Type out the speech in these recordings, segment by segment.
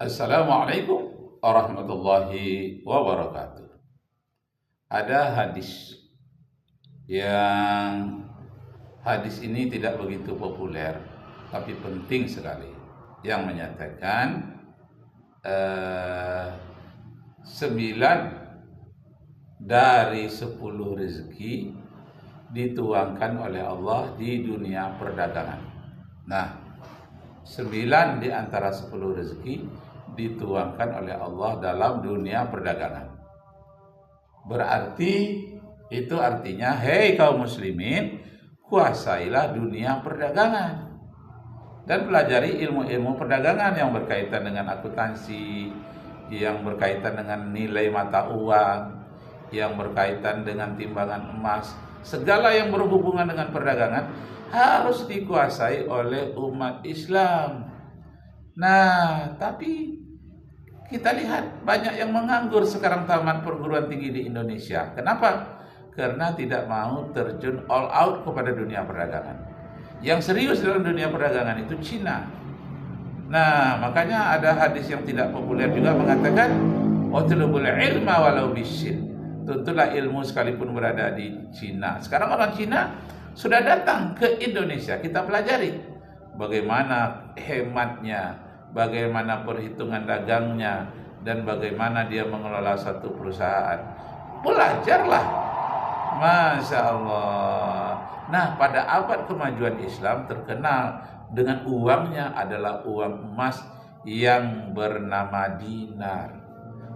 Assalamualaikum warahmatullahi wabarakatuh. Ada yang hadis ini tidak begitu populer, tapi penting sekali, yang menyatakan 9 dari 10 rezeki dituangkan oleh Allah di dunia perdagangan. Nah, 9 di antara 10 rezeki dituangkan oleh Allah dalam dunia perdagangan. Berarti itu artinya, hei kaum muslimin, kuasailah dunia perdagangan dan pelajari ilmu-ilmu perdagangan yang berkaitan dengan akuntansi, yang berkaitan dengan nilai mata uang, yang berkaitan dengan timbangan emas. Segala yang berhubungan dengan perdagangan harus dikuasai oleh umat Islam. Nah, tapi kita lihat banyak yang menganggur sekarang tamat perguruan tinggi di Indonesia. Kenapa? Karena tidak mau terjun all out kepada dunia perdagangan. Yang serius dalam dunia perdagangan itu Cina. Nah, makanya ada hadis yang tidak populer juga mengatakan, "Utlubul ilma walau bisin." Tuntulah ilmu sekalipun berada di Cina. Sekarang orang Cina sudah datang ke Indonesia. Kita pelajari bagaimana hematnya, bagaimana perhitungan dagangnya, dan bagaimana dia mengelola satu perusahaan. Belajarlah, Masya Allah. Nah, pada abad kemajuan Islam terkenal dengan uangnya adalah uang emas yang bernama dinar,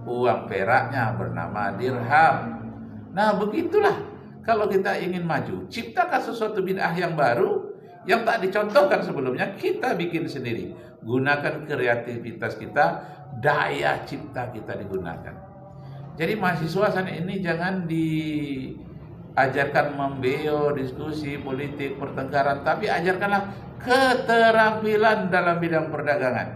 uang peraknya bernama dirham. Nah, begitulah kalau kita ingin maju, ciptakan sesuatu bid'ah yang baru yang tak dicontohkan sebelumnya, kita bikin sendiri. Gunakan kreativitas kita, daya cipta kita digunakan. Jadi mahasiswa sana ini jangan diajarkan membeo, diskusi, politik, pertengkaran, tapi ajarkanlah keterampilan dalam bidang perdagangan.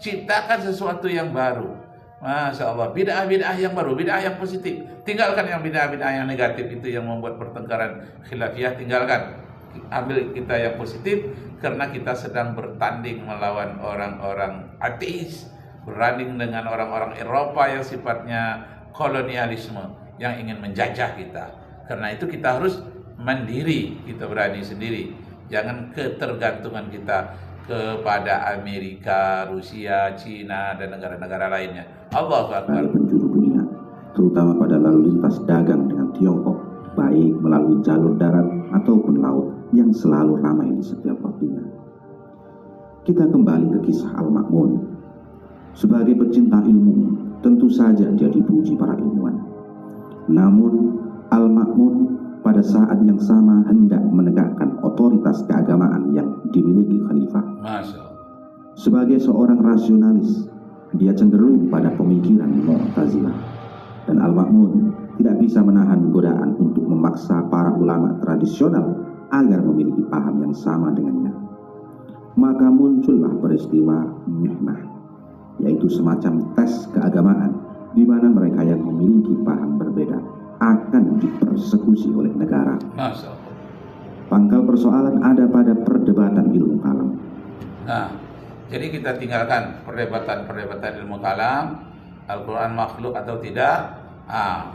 Ciptakan sesuatu yang baru. Masya Allah, bid'ah-bid'ah yang baru, bid'ah yang positif. Tinggalkan yang bid'ah-bid'ah yang negatif itu yang membuat pertengkaran khilafiyah, tinggalkan. Ambil kita yang positif, karena kita sedang bertanding melawan orang-orang ateis, bertanding dengan orang-orang Eropa yang sifatnya kolonialisme, yang ingin menjajah kita. Karena itu kita harus mandiri, kita berani sendiri. Jangan ketergantungan kita kepada Amerika, Rusia, Cina, dan negara-negara lainnya. Allahu Akbar. Penjuru dunia, terutama pada lalu lintas dagang dengan Tiongkok, baik melalui jalur darat ataupun laut, yang selalu ramai di setiap waktunya. Kita kembali ke kisah Al-Ma'mun. Sebagai pecinta ilmu, tentu saja dia dipuji para ilmuwan. Namun Al-Ma'mun pada saat yang sama hendak menegakkan otoritas keagamaan yang dimiliki khalifah. Sebagai seorang rasionalis, dia cenderung pada pemikiran Mu'tazilah, dan Al-Ma'mun tidak bisa menahan godaan untuk memaksa para ulama tradisional agar memiliki paham yang sama dengannya. Maka muncullah peristiwa mihnah, yaitu semacam tes keagamaan di mana mereka yang memiliki paham berbeda akan dipersekusi oleh negara. Pangkal persoalan ada pada perdebatan ilmu kalam. Nah, jadi kita tinggalkan perdebatan ilmu kalam, Al-Quran makhluk atau tidak.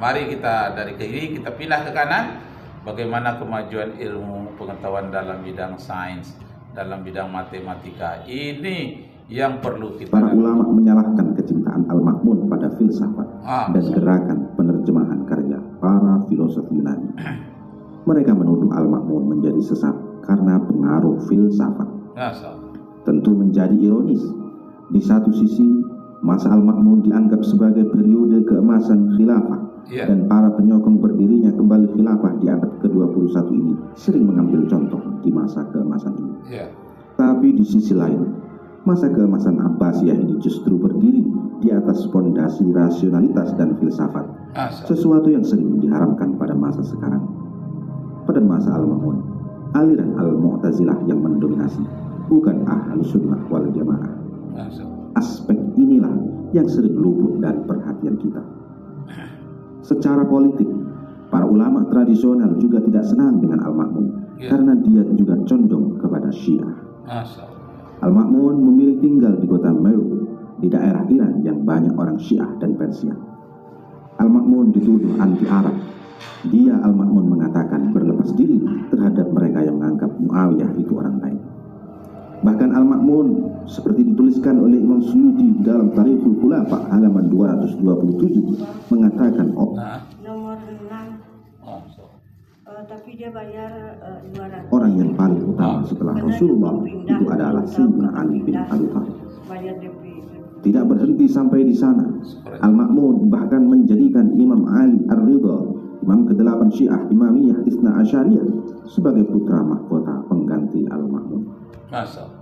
Mari kita dari kiri kita pindah ke kanan. Bagaimana kemajuan ilmu pengetahuan dalam bidang sains, dalam bidang matematika. Ini yang perlu kita. Para ulama menyalahkan kecintaan Al-Ma'mun pada filsafat dan gerakan penerjemahan karya para filosof Yunani. Mereka menuduh Al-Ma'mun menjadi sesat karena pengaruh filsafat. Tentu menjadi ironis. Di satu sisi, masa Al-Ma'mun dianggap sebagai periode keemasan khilafah, dan para penyokong berdirinya kembali khilafah di abad ke-21 ini sering mengambil contoh di masa keemasan ini. Tapi di sisi lain, masa keemasan Abbasiyah ini justru berdiri di atas fondasi rasionalitas dan filsafat, sesuatu yang sering diharamkan pada masa sekarang. Pada masa Al-Ma'mun, aliran Al-Mu'tazilah yang mendominasi, bukan Ahlus Sunnah wal Jamaah. Aspek inilah yang sering luput dari perhatian kita. Secara politik, para ulama tradisional juga tidak senang dengan Al-Ma'mun, karena dia juga condong kepada Syiah. Al-Ma'mun memilih tinggal di kota Meru, di banyak orang Syiah dan Persia. Al-Ma'mun dituduh anti-Arab. Dia Al-Ma'mun mengatakan berlepas diri terhadap mereka yang menganggap Muawiyah itu orang baik. Bahkan Al-Ma'mun seperti dituliskan oleh Imam Suyuti dalam Tarikhul Khulafa halaman 227 mengatakan nomor 6 tapi dia bayar 200. Orang yang paling utama setelah Rasulullah itu adalah Sayyidina Ali bin Abi Thalib. Tidak berhenti sampai di sana. Al-Ma'mun bahkan menjadikan Imam Ali Ar-Ridha, Imam ke-8 Syiah Imamiyah Isna Asyariyah, sebagai putra mahkota pengganti Al-Ma'mun.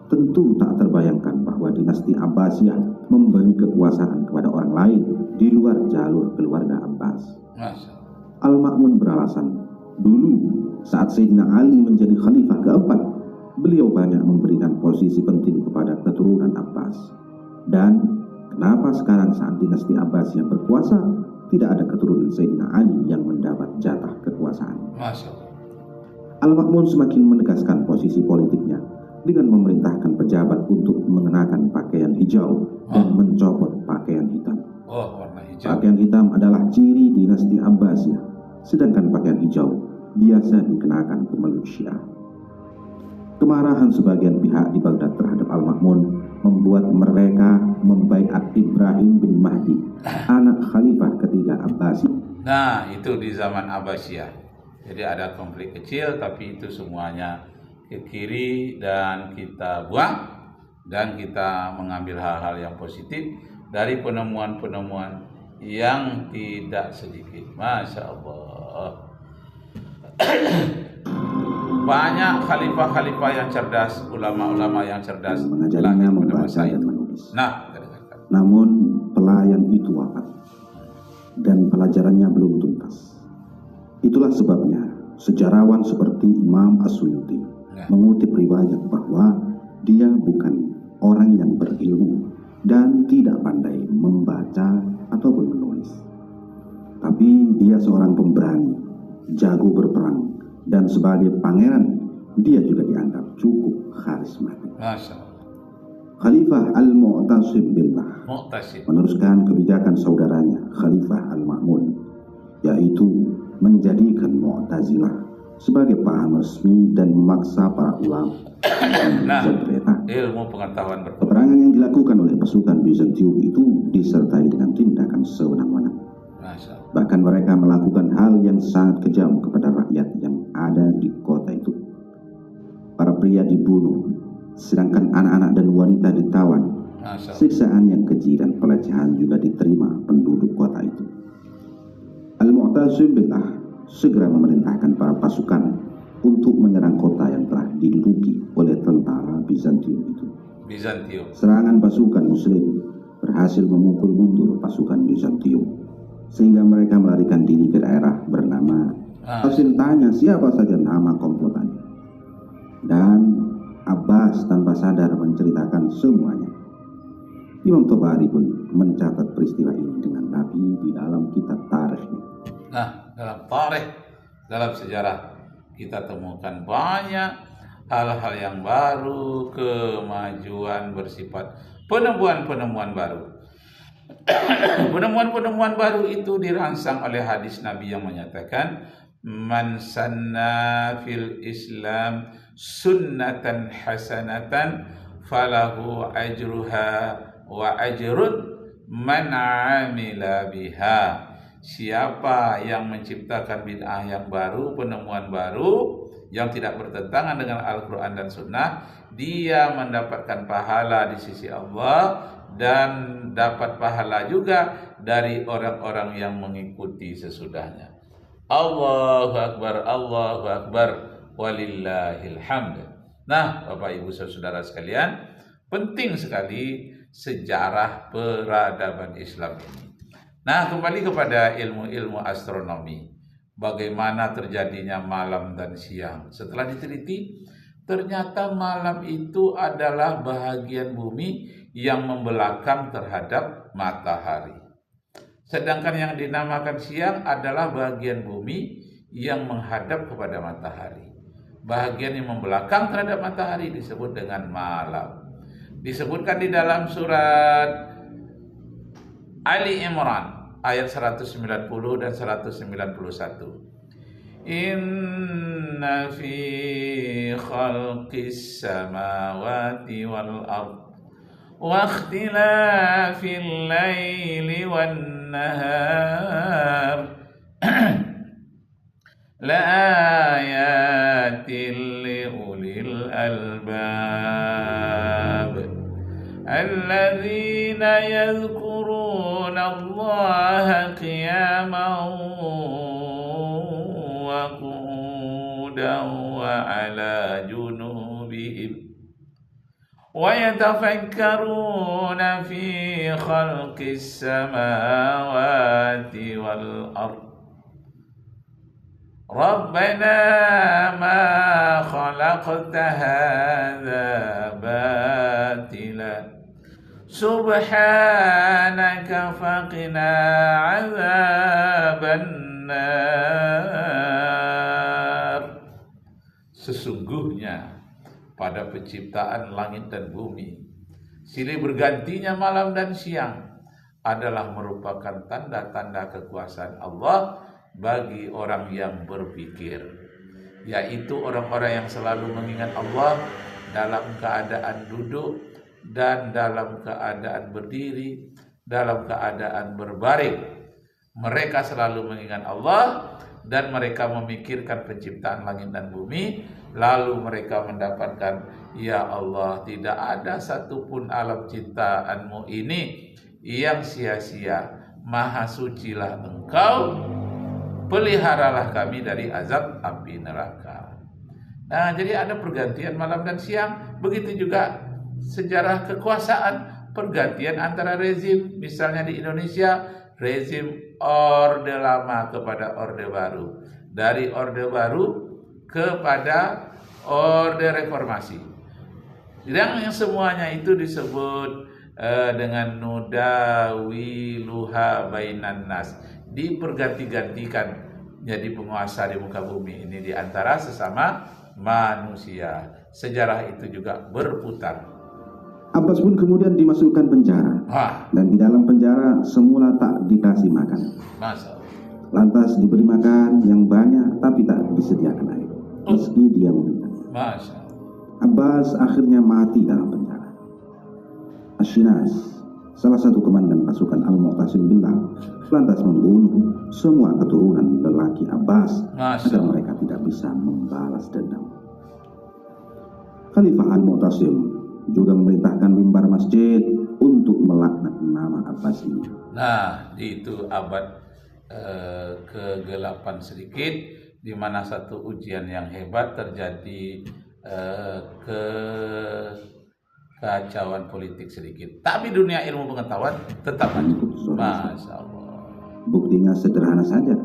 Tentu tak terbayangkan bahwa dinasti Abbasiyah memberi kekuasaan kepada orang lain di luar jalur keluarga Abbas. Al-Ma'mun beralasan, dulu saat Sayyidina Ali menjadi khalifah keempat, beliau banyak memberikan posisi penting kepada keturunan Abbas. Dan kenapa sekarang saat dinasti Abbasiyah berkuasa, tidak ada keturunan Sayyidina Ali yang mendapat jatah kekuasaan? Al-Ma'mun semakin menegaskan posisi politiknya dengan memerintahkan pejabat untuk mengenakan pakaian hijau dan mencopot pakaian hitam. Warna hijau. Pakaian hitam adalah ciri dinasti Abbasiyah, sedangkan pakaian hijau biasa dikenakan pemeluk Syiah. Kemarahan sebagian pihak di Baghdad terhadap Al-Ma'mun membuat mereka membaiat Ibrahim bin Mahdi, anak khalifah ketiga Abbasi. Nah, itu di zaman Abbasiyah. Jadi ada konflik kecil, tapi itu semuanya ke kiri dan kita buang, dan kita mengambil hal-hal yang positif dari penemuan-penemuan yang tidak sedikit. Masya Allah. Banyak khalifah-khalifah yang cerdas, ulama-ulama yang cerdas mengajarinya membaca dan menulis. Nah, namun pelayan itu wafat dan pelajarannya belum tuntas. Itulah sebabnya sejarawan seperti Imam As-Suyuti mengutip riwayat bahwa dia bukan orang yang berilmu dan tidak pandai membaca ataupun menulis, tapi dia seorang pemberani, jago berperang, dan sebagai pangeran dia juga dianggap cukup karismatik. Khalifah Al-Mu'tasim Billah meneruskan kebijakan saudaranya Khalifah Al-Ma'mun, yaitu menjadikan Mu'tazilah sebagai paham resmi dan memaksa para ulama. Ilmu pengetahuan berkembang. Peperangan yang dilakukan oleh pasukan Bizantium itu disertai dengan tindakan sewenang-wenang. Bahkan mereka melakukan hal yang sangat kejam kepada rakyat yang ada di kota itu. Para pria dibunuh, sedangkan anak-anak dan wanita ditawan. Siksaan yang keji dan pelecehan juga diterima penduduk kota itu. Al-Mu'tasim Billah segera memerintahkan para pasukan untuk menyerang kota yang telah diduduki oleh tentara Bizantium itu. Serangan pasukan Muslim berhasil memukul mundur pasukan Bizantium, sehingga mereka melarikan diri ke daerah bernama. Hasil tanya siapa saja nama komplotannya, dan Abbas tanpa sadar menceritakan semuanya. Imam Tabari pun mencatat peristiwa ini dengan rapi di dalam kitab tarikhnya. Nah, dalam tarikh, dalam sejarah kita temukan banyak hal-hal yang baru, kemajuan bersifat penemuan-penemuan baru. Penemuan-penemuan baru itu dirangsang oleh hadis Nabi yang menyatakan, man sanna fil Islam sunnatan hasanatan falahu ajruha wa ajrun man amila biha. Siapa yang menciptakan bid'ah yang baru, penemuan baru yang tidak bertentangan dengan Al-Quran dan Sunnah, dia mendapatkan pahala di sisi Allah dan dapat pahala juga dari orang-orang yang mengikuti sesudahnya. Allahu Akbar, Allahu Akbar, walillahil hamd. Nah, Bapak Ibu Saudara sekalian, penting sekali sejarah peradaban Islam ini. Nah, kembali kepada ilmu-ilmu astronomi. Bagaimana terjadinya malam dan siang? Setelah diteliti, ternyata malam itu adalah bahagian bumi yang membelakang terhadap matahari. Sedangkan yang dinamakan siang adalah bahagian bumi yang menghadap kepada matahari. Bahagian yang membelakang terhadap matahari disebut dengan malam. Disebutkan di dalam surat Ali Imran ayat 190 dan 191. Inna fi khalqis samawati wal ard wa ikhtilafil laili wan nahar la ayatin li ulil albab alladzina yadhkuruna Allaha qiyaman wa qu'udan wa ala junubihim wa yatafakkaruna fi khalqis samawati wal ard Rabbana ma khalaqta hadza batila subhanaka faqina azaban nar. Sesungguhnya pada penciptaan langit dan bumi, silih bergantinya malam dan siang adalah merupakan tanda-tanda kekuasaan Allah bagi orang yang berpikir, yaitu orang-orang yang selalu mengingat Allah dalam keadaan duduk dan dalam keadaan berdiri, dalam keadaan berbaring. Mereka selalu mengingat Allah dan mereka memikirkan penciptaan langit dan bumi, lalu mereka mendapatkan, ya Allah, tidak ada satupun alam ciptaanmu ini yang sia-sia. Maha sucilah Engkau, peliharalah kami dari azab api neraka. Nah, jadi ada pergantian malam dan siang. Begitu juga sejarah kekuasaan, pergantian antara rezim. Misalnya di Indonesia, rezim Orde Lama kepada Orde Baru, dari Orde Baru kepada Orde Reformasi. Yang semuanya itu disebut dengan nudawiluha bainan nas, diperganti-gantikan jadi penguasa di muka bumi ini di antara sesama manusia. Sejarah itu juga berputar. Abbas pun kemudian dimasukkan penjara. Dan di dalam penjara semula tak dikasih makan. Lantas diberi makan yang banyak tapi tak disediakan air, meski dia meminta. Abbas akhirnya mati dalam penjara. Ashinas, salah satu komandan pasukan Al-Mu'tasim Billah, lantas membunuh semua keturunan lelaki Abbas agar mereka tidak bisa membalas dendam. Khalifah Al-Mu'tasim juga memerintahkan mimbar masjid untuk melaknat nama Abbas ini. Nah, itu abad ke-8 sedikit, di mana satu ujian yang hebat terjadi, kekacauan politik sedikit. Tapi dunia ilmu pengetahuan tetap maju. Masya Allah. Buktinya sederhana saja.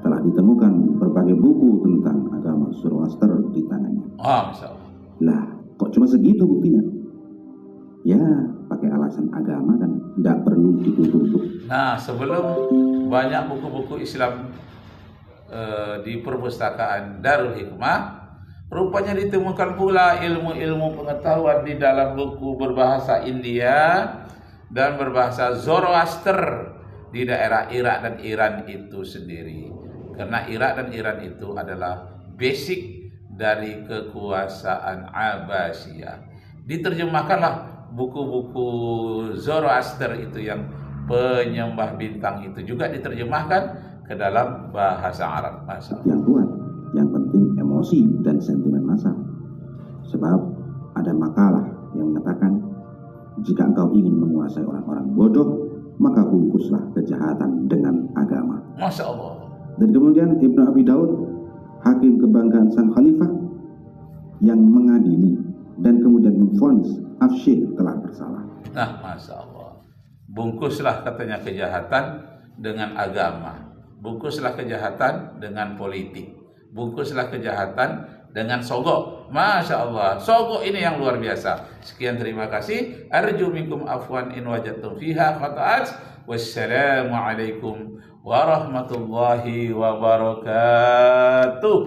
Telah ditemukan berbagai buku tentang agama Zoroaster di tangannya. Masya Allah. Lah, kok cuma segitu buktinya? Ya, pakai alasan agama kan, tidak perlu ditutup. Nah, sebelum banyak buku-buku Islam di perpustakaan Darul Hikmah, rupanya ditemukan pula ilmu-ilmu pengetahuan di dalam buku berbahasa India dan berbahasa Zoroaster di daerah Irak dan Iran itu sendiri. Karena Irak dan Iran itu adalah basic dari kekuasaan Abbasiyah. Diterjemahkanlah buku-buku Zoroaster itu yang penyembah bintang itu juga diterjemahkan ke dalam bahasa Arab. Yang kuat, yang penting emosi dan sentimen massa. Sebab ada makalah yang mengatakan, jika engkau ingin menguasai orang-orang bodoh, maka bungkuslah kejahatan dengan agama. Masya Allah. Dan kemudian Ibnu Abi Daud, hakim kebanggaan sang khalifah, yang mengadili dan kemudian memvonis Afshin telah bersalah. Nah, Masya Allah. Bungkuslah katanya kejahatan dengan agama. Bungkuslah kejahatan dengan politik. Bungkuslah kejahatan dengan sogok. Masya Allah. Sogok ini yang luar biasa. Sekian, terima kasih. Arju minkum afwan in wajadtum fiha khata'at. Wassalamualaikum warahmatullahi wabarakatuh.